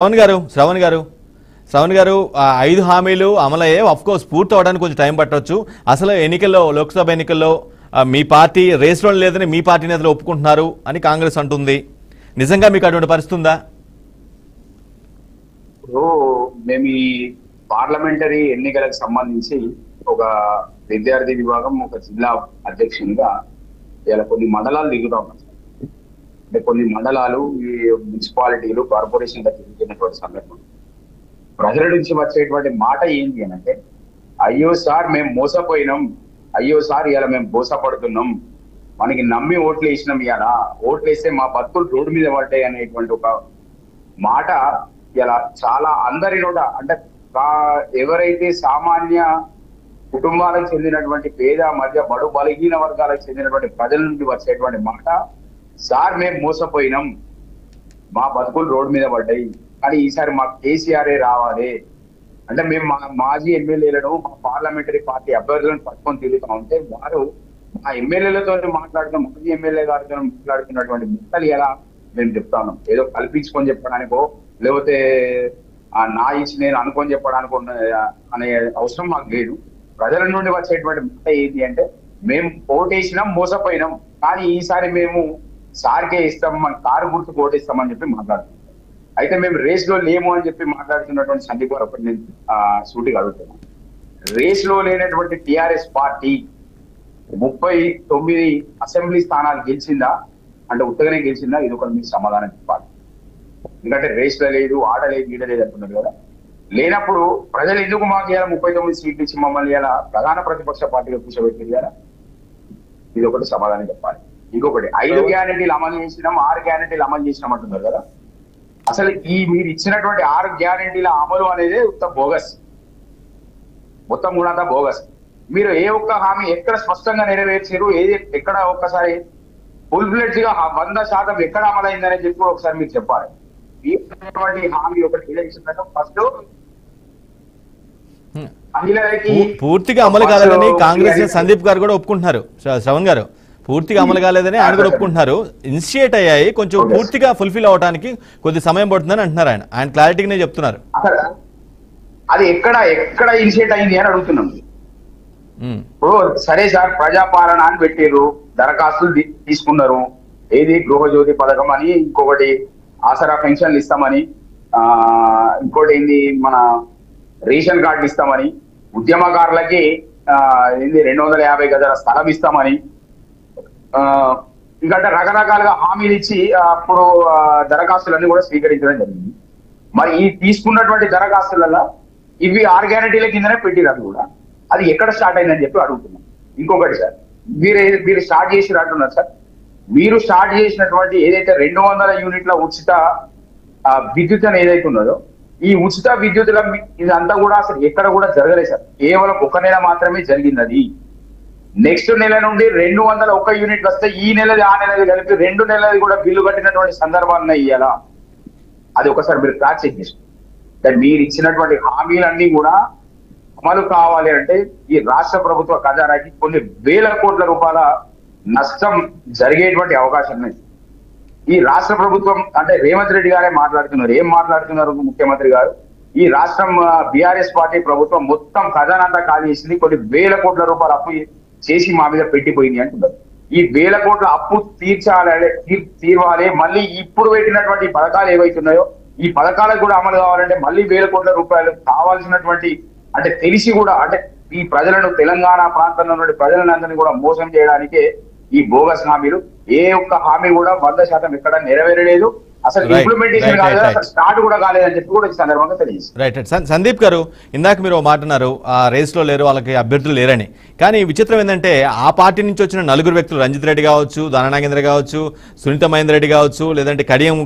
శ్రవణ్ గారు ఐదు హామీలు అమలయ్యే ఆఫ్ కోర్స్ పూర్తి అవడానికి కొంచెం టైం పట్టొచ్చు. అసలు ఎన్నికల్లో లోక్సభ ఎన్నికల్లో మీ పార్టీ రేస్లో లేదని మీ పార్టీ నేతలు ఒప్పుకుంటున్నారు అని కాంగ్రెస్ అంటుంది. నిజంగా మీకు అటువంటి పరిస్థితి ఉందా? మేము ఈ పార్లమెంటరీ ఎన్నికలకు సంబంధించి ఒక విద్యార్థి విభాగం ఒక జిల్లా అధ్యక్షునిగా ఇలా కొన్ని మండలాలు దిగుతా ఉన్నాం. అంటే కొన్ని మండలాలు ఈ మున్సిపాలిటీలు కార్పొరేషన్ తిరుగుతున్నటువంటి సందర్భం ప్రజల నుంచి వచ్చేటువంటి మాట ఏంటి అని అంటే, అయ్యో సార్ మేము మోసపోయినాం, అయ్యో సార్ ఇలా మేము మోసపడుతున్నాం, మనకి నమ్మి ఓట్లు వేసినాం, ఇలా ఓట్లు వేస్తే మా బతుకులు రోడ్డు మీద పడ్డాయి అనేటువంటి ఒక మాట ఇలా చాలా అందరి నోట, అంటే ఎవరైతే సామాన్య కుటుంబాలకు చెందినటువంటి పేద మధ్య బడు బలహీన వర్గాలకు చెందినటువంటి ప్రజల నుండి వచ్చేటువంటి మాట, సార్ మేము మోసపోయినాం, మా బతుకులు రోడ్డు మీద పడ్డాయి, కానీ ఈసారి మాకు కేసీఆర్ రావాలి అంటే మేము మాజీ ఎమ్మెల్యేలను మా పార్లమెంటరీ పార్టీ అభ్యర్థులను పట్టుకొని తిరుగుతా ఉంటే వారు మా ఎమ్మెల్యేలతో మాట్లాడుతున్న మాజీ ఎమ్మెల్యే గారితో మాట్లాడుతున్నటువంటి ముక్కలు ఎలా మేము చెప్తా ఉన్నాం. ఏదో కల్పించుకొని చెప్పడానికో లేకపోతే నా ఇచ్చి నేను అనుకొని చెప్పడానికో అనే అవసరం మాకు లేదు. ప్రజల నుండి వచ్చేటువంటి మాట ఏంటి అంటే, మేము ఓటేసినాం మోసపోయినాం, కానీ ఈసారి మేము సార్కే ఇస్తాం, మన కారు గుర్తుకు ఓటేస్తామని చెప్పి మాట్లాడుతున్నాం. అయితే మేము రేస్ లో లేము అని చెప్పి మాట్లాడుతున్నటువంటి సందీప్ గారు ఒకటి నేను సూటిగా అడుగుతున్నాను. రేస్ లో లేనటువంటి టిఆర్ఎస్ పార్టీ 39 అసెంబ్లీ స్థానాలు గెలిచిందా అంటే ఉత్తగానే గెలిచిందా? ఇది ఒక మీకు సమాధానం చెప్పాలి. ఎందుకంటే రేస్ లో లేదు, ఆడలేదు, ఈడలేదు అంటున్నారు కదా. లేనప్పుడు ప్రజలు ఎందుకు మాకు ఇలా 39 సీట్లు ఇచ్చి మమ్మల్ని ఇలా ప్రధాన ప్రతిపక్ష పార్టీగా కూర్చోబెట్టింది కదా? ఇది ఒకటి సమాధానం చెప్పాలి. ఇంకొకటి 5 గ్యారెంటీలు అమలు చేసినాం, 6 గ్యారెంటీలు అమలు చేసినాం అంటున్నారు కదా. అసలు మీరు ఇచ్చినటువంటి 6 గ్యారెంటీల అమలు అనేది బోగస్, మొత్తం కూడా అంతా బోగస్. మీరు ఏ ఒక్క హామీ ఎక్కడ స్పష్టంగా నెరవేర్చారు, ఏది ఎక్కడ ఒక్కసారి ఫుల్ ఫ్లెడ్జ్ గా 100% ఎక్కడ అమలైందని చెప్పి ఒకసారి మీరు చెప్పాలి. ఈ హామీ ఒకటి ఫస్ట్ పూర్తిగా అమలు కాలేదని కాంగ్రెస్ సందీప్ గారు కూడా ఒప్పుకుంటున్నారు. శ్రవణ్ గారు పూర్తిగా అమలు కాలేదని ఆయన కూడా ఒప్పుకుంటున్నారు. ఇనిషియేట్ అయ్యాయి, కొంచెం పూర్తిగా ఫుల్ఫిల్ అవడానికి కొద్ది సమయం పడుతుందని అంటున్నారు. ఆయన క్లారిటీగానే చెప్తున్నారు. అది ఎక్కడ ఇనిషియేట్ అయింది అని అడుగుతున్నాం. సరే సార్, ప్రజాపాలన అని పెట్టారు, దరఖాస్తులు తీసుకున్నారు, ఏది గృహజ్యోతి పథకం అని, ఇంకొకటి ఆసరా పెన్షన్లు ఇస్తామని, ఇంకోటి ఏంది మన రేషన్ కార్డులు ఇస్తామని, ఉద్యమకారులకి ఏంది 250 గజాల స్థలం ఇస్తామని, ఇంకా రకరకాలుగా హామీలు ఇచ్చి అప్పుడు దరఖాస్తులన్నీ కూడా స్వీకరించడం జరిగింది. మరి ఈ తీసుకున్నటువంటి దరఖాస్తులలో ఇవి 6 గ్యారెంటీల కిందనే పెట్టిరు. అది కూడా అది ఎక్కడ స్టార్ట్ అయిందని చెప్పి అడుగుతున్నాం. ఇంకొకటి సార్, మీరు స్టార్ట్ చేసి అంటున్నారు సార్, మీరు స్టార్ట్ చేసినటువంటి ఏదైతే 200 యూనిట్ల ఉచిత విద్యుత్ అని ఏదైతే ఉన్నదో, ఈ ఉచిత విద్యుత్తుల ఇదంతా కూడా అసలు ఎక్కడ కూడా జరగలేదు సార్. కేవలం 1 నెల మాత్రమే జరిగింది. అది నెక్స్ట్ నెల నుండి 201 యూనిట్లు వస్తే ఈ నెలది ఆ నెలది కలిపి 2 నెలది కూడా బిల్లు కట్టినటువంటి సందర్భాన్ని ఇయ్యాలా? అది ఒకసారి మీరు క్రాస్ చెక్ చేసుకోండి. మీరు ఇచ్చినటువంటి హామీలన్నీ కూడా అమలు కావాలి అంటే ఈ రాష్ట్ర ప్రభుత్వ ఖజానాకి కొన్ని వేల కోట్ల రూపాయల నష్టం జరిగేటువంటి అవకాశం ఉంది. ఈ రాష్ట్ర ప్రభుత్వం అంటే రేవంత్ రెడ్డి గారే మాట్లాడుతున్నారు. ఏం మాట్లాడుతున్నారు ముఖ్యమంత్రి గారు? ఈ రాష్ట్రం బీఆర్ఎస్ పార్టీ ప్రభుత్వం మొత్తం ఖజానా అంతా ఖాళీ చేసింది, కొన్ని వేల కోట్ల రూపాయలు అప్పు చేసి మా మీద పెట్టిపోయింది అంటున్నారు. ఈ వేల కోట్ల అప్పు తీర్చాలి, మళ్ళీ ఇప్పుడు పెట్టినటువంటి పథకాలు ఏవైతున్నాయో ఈ పథకాలకు కూడా అమలు కావాలంటే మళ్ళీ వేల కోట్ల రూపాయలు కావాల్సినటువంటి, అంటే తెలిసి కూడా అంటే ఈ ప్రజలను, తెలంగాణ ప్రాంతంలో ఉన్న ప్రజలను అందరినీ కూడా మోసం చేయడానికే ఈ బోగస్ హామీలు. ఏ ఒక్క హామీ కూడా 100% ఎక్కడ నెరవేరలేదు, అసలు ఇంప్లిమెంటేషన్ కాలేదు, అసలు స్టార్ట్ కూడా కాలేదని చెప్పి కూడా ఈ సందర్భంగా తెలియజేస్తారు. రైట్. సందీప్ గారు, ఇందాక మీరు మాట్లాడారు ఆ రేస్ లో లేరు, వాళ్ళకి అభ్యర్థులు లేరని. కానీ విచిత్రం ఏంటంటే ఆ పార్టీ నుంచి వచ్చిన 4 వ్యక్తులు, రంజిత్ రెడ్డి కావచ్చు, దాననాగేంద్ర కావచ్చు, సునీత మహేందర్ రెడ్డి కావచ్చు, లేదంటే కడియం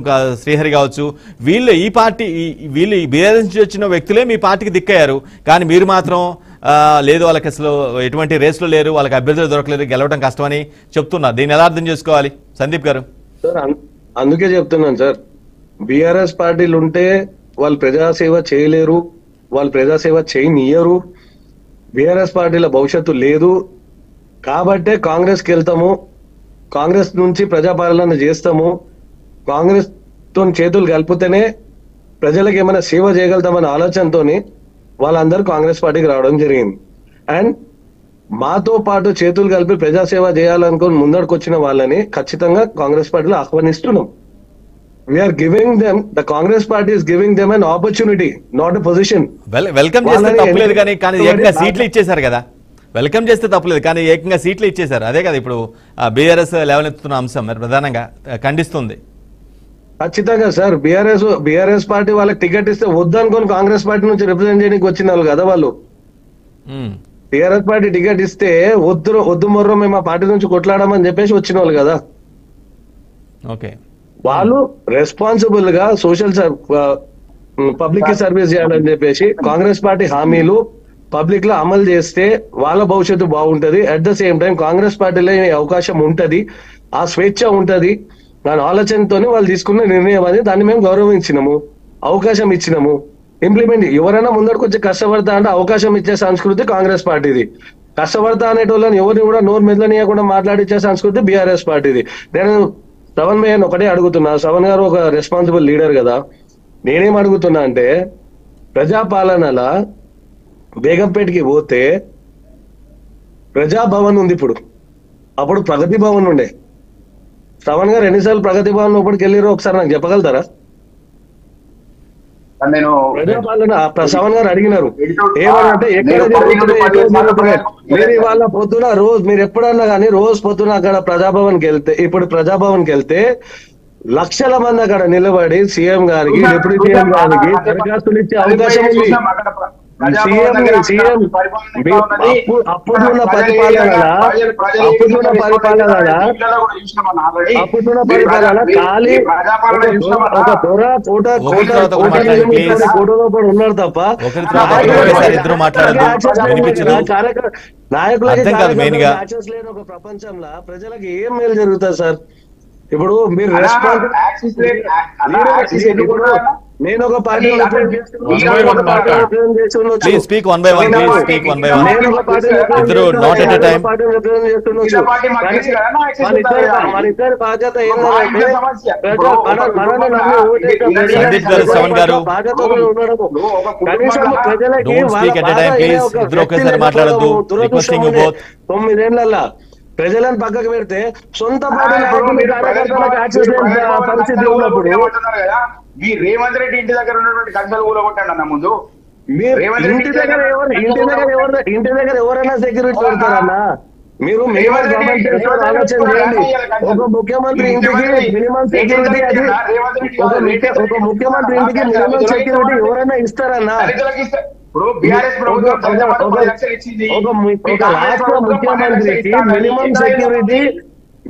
శ్రీహరి కావచ్చు, వీళ్ళు బీఆర్ఎస్ నుంచి వచ్చిన వ్యక్తులే మీ పార్టీకి దిక్కయ్యారు. కానీ మీరు మాత్రం లేదు, వాళ్ళకి అసలు ఎటువంటి రేస్లో లేరు, వాళ్ళకి అభ్యర్థులు దొరకలేరు, గెలవడం కష్టమని చెప్తున్నారు. దీన్ని ఎలా అర్థం చేసుకోవాలి సందీప్ గారు? అందుకే చెప్తున్నాను సార్, బీఆర్ఎస్ పార్టీలు ఉంటే వాళ్ళు ప్రజాసేవ చేయలేరు, వాళ్ళు ప్రజాసేవ చేయనియ్యరు, బీఆర్ఎస్ పార్టీల భవిష్యత్తు లేదు కాబట్టే కాంగ్రెస్కి వెళ్తాము, కాంగ్రెస్ నుంచి ప్రజాపాలన చేస్తాము, కాంగ్రెస్ తో చేతులు కలిపితేనే ప్రజలకు ఏమైనా సేవ చేయగలుగుతామనే ఆలోచనతోని వాళ్ళందరూ కాంగ్రెస్ పార్టీకి రావడం జరిగింది. అండ్ మాతో పాటు చేతులు కలిపి ప్రజాసేవ చేయాలనుకుని ముందరకు వచ్చిన వాళ్ళని ఖచ్చితంగా కాంగ్రెస్ పార్టీలో ఆహ్వానిస్తున్నాం. We are giving them, the Congress party is giving them an opportunity, not a position. Welcome చేస్తే తప్పులేదు, కానీ ఏకంగా సీట్లు ఇచ్చేశారు కదా. వెల్కమ్ చేస్తే తప్పులేదు, కానీ ఏకంగా సీట్లు ఇచ్చేశారు. అదే కదా ఇప్పుడు బీఆర్ఎస్ లేవనెత్తుతున్న అంశం మరి ప్రధానంగా ఖండిస్తుంది. ఖచ్చితంగా సార్, బీఆర్ఎస్ పార్టీ వాళ్ళకి టికెట్ ఇస్తే వద్దు అనుకుని కాంగ్రెస్ పార్టీ నుంచి రిప్రజెంట్ చేయడానికి వచ్చిన వాళ్ళు కదా వాళ్ళు. టీఆర్ఎస్ పార్టీ టికెట్ ఇస్తే వద్దు మొర్రో మేము ఆ పార్టీ నుంచి కొట్లాడమని చెప్పేసి వచ్చిన వాళ్ళు కదా. ఓకే, వాళ్ళు రెస్పాన్సిబుల్ గా సోషల్ పబ్లిక్ కి సర్వీస్ చేయాలని చెప్పేసి కాంగ్రెస్ పార్టీ హామీలు పబ్లిక్ లో అమలు చేస్తే వాళ్ళ భవిష్యత్తు బాగుంటది. At the same time Congress పార్టీలో అవకాశం ఉంటది, ఆ స్వేచ్ఛ ఉంటది. దాని ఆలోచనతోనే వాళ్ళు తీసుకున్న నిర్ణయం అది. దాన్ని మేము గౌరవించినాము, అవకాశం ఇచ్చినాము. ఇంప్లిమెంట్ ఎవరైనా ముందరకు వచ్చి కష్టపడతా అంటే అవకాశం ఇచ్చే సంస్కృతి కాంగ్రెస్ పార్టీది. కష్టపడతా అనేటోళ్ళని ఎవరిని కూడా నోరు మెదలనీయకుండా మాట్లాడిచ్చే సంస్కృతి బీఆర్ఎస్ పార్టీది. నేను శ్రవణ్ మేయన్ ఒకటే అడుగుతున్నా, శ్రవణ్ గారు ఒక రెస్పాన్సిబుల్ లీడర్ కదా, నేనేం అడుగుతున్నా అంటే ప్రజాపాలనల బేగంపేటకి పోతే ప్రజాభవన్ ఉంది, ఇప్పుడు అప్పుడు ప్రగతి భవన్ ఉండే. శ్రవణ్ గారు ఎన్నిసార్లు ప్రగతి భవన్ లోపలికి వెళ్ళారో ఒకసారి నాకు చెప్పగలుగుతారా? నేను ప్రజాపాలన శ్రవణ్ గారు అడిగినారు ఏమనంటే ఎక్కడ జరుగుతున్నాయి. మీరు ఇవాళ పొద్దున రోజు మీరు ఎప్పుడన్నా కానీ రోజు పొద్దున అక్కడ ప్రజాభవన్కి వెళ్తే, ఇప్పుడు ప్రజాభవన్కి వెళ్తే లక్షల మంది అక్కడ నిలబడి సీఎం గారికి, డిప్యూటీ సీఎం గారికి దరఖాస్తులు ఇచ్చే అవకాశం ఉంది. అప్పుడున్న పరిపాలన ఖాళీ ఒక దొర కోటలో కూడా ఉన్నారు తప్ప నాయకులకి లేని ఒక ప్రపంచంలో ప్రజలకు ఏం మేలు జరుగుతుంది సార్? ఇప్పుడు మీరు నేను ఒక పార్టీ బాధ్యత తొమ్మిదేళ్లలో ప్రజలను పక్కకు పెడితే సొంత పార్టీ పరిస్థితి ఉన్నప్పుడు మీ రేవంత్ రెడ్డి ఇంటి దగ్గర ఉన్నటువంటి కంచెలు కూలగొట్టండి అన్న ముందు. ఇంటి దగ్గర ఎవరైనా సెక్యూరిటీ పెడతారన్నా? మీరు ఆలోచన చేయండి. ఒక ముఖ్యమంత్రి ఇంటికి మినిమం సెక్యూరిటీ, అది ఒక ముఖ్యమంత్రి ఇంటికి మినిమం సెక్యూరిటీ ఎవరైనా ఇస్తారన్నా? ఇప్పుడు బీఆర్ఎస్ ప్రభుత్వం ఒక రాష్ట్ర ముఖ్యమంత్రికి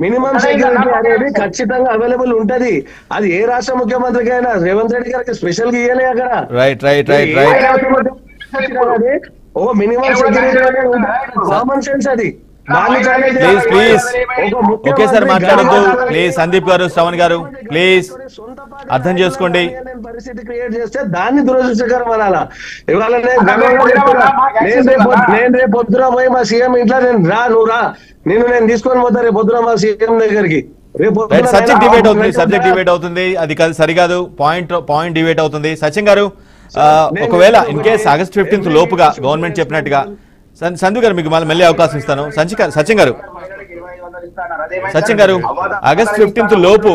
మినిమం సెక్యూరిటీ అనేది ఖచ్చితంగా అవైలబుల్ ఉంటది. అది ఏ రాష్ట్ర ముఖ్యమంత్రికి అయినా. రేవంత్ రెడ్డి గారికి స్పెషల్ గా ఇయ్యలే అక్కడ. ఓ మినిమం సెక్యూరిటీ కామన్ సెన్స్ అది. ఒకేసారి మాట్లాడద్దు ప్లీజ్. సందీప్ గారు, శ్రవణ్ గారు ప్లీజ్ అర్థం చేసుకోండి. పరిస్థితి క్రియేట్ చేస్తే దాన్ని దురదృష్టకరం అనాలా? ఇవాళ నేను రేపు పొద్దున పోయి మా సీఎం ఇంట్లో నువ్వు రా, నేను తీసుకొని పోతా రేపు పొద్దున మా సీఎం దగ్గరికి. సబ్జెక్ట్ డిబేట్ అవుతుంది, అది సరికాదు. పాయింట్ డిబేట్ అవుతుంది. సచిన్ గారు, ఒకవేళ ఇన్ కేస్ ఆగస్ట్ 15th లోపుగా గవర్నమెంట్ చెప్పినట్టుగా, సంధు గారు మీకు మళ్ళీ అవకాశం ఇస్తాను. సచిన్ గారు ఆగస్ట్ 15th లోపు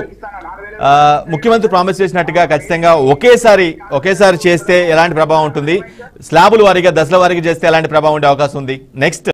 ముఖ్యమంత్రి ప్రామిస్ చేసినట్టుగా ఖచ్చితంగా ఒకేసారి చేస్తే ఎలాంటి ప్రభావం ఉంటుంది? స్లాబుల వారీగా, దశల వారీగా చేస్తే ఎలాంటి ప్రభావం ఉండే అవకాశం ఉంది? నెక్స్ట్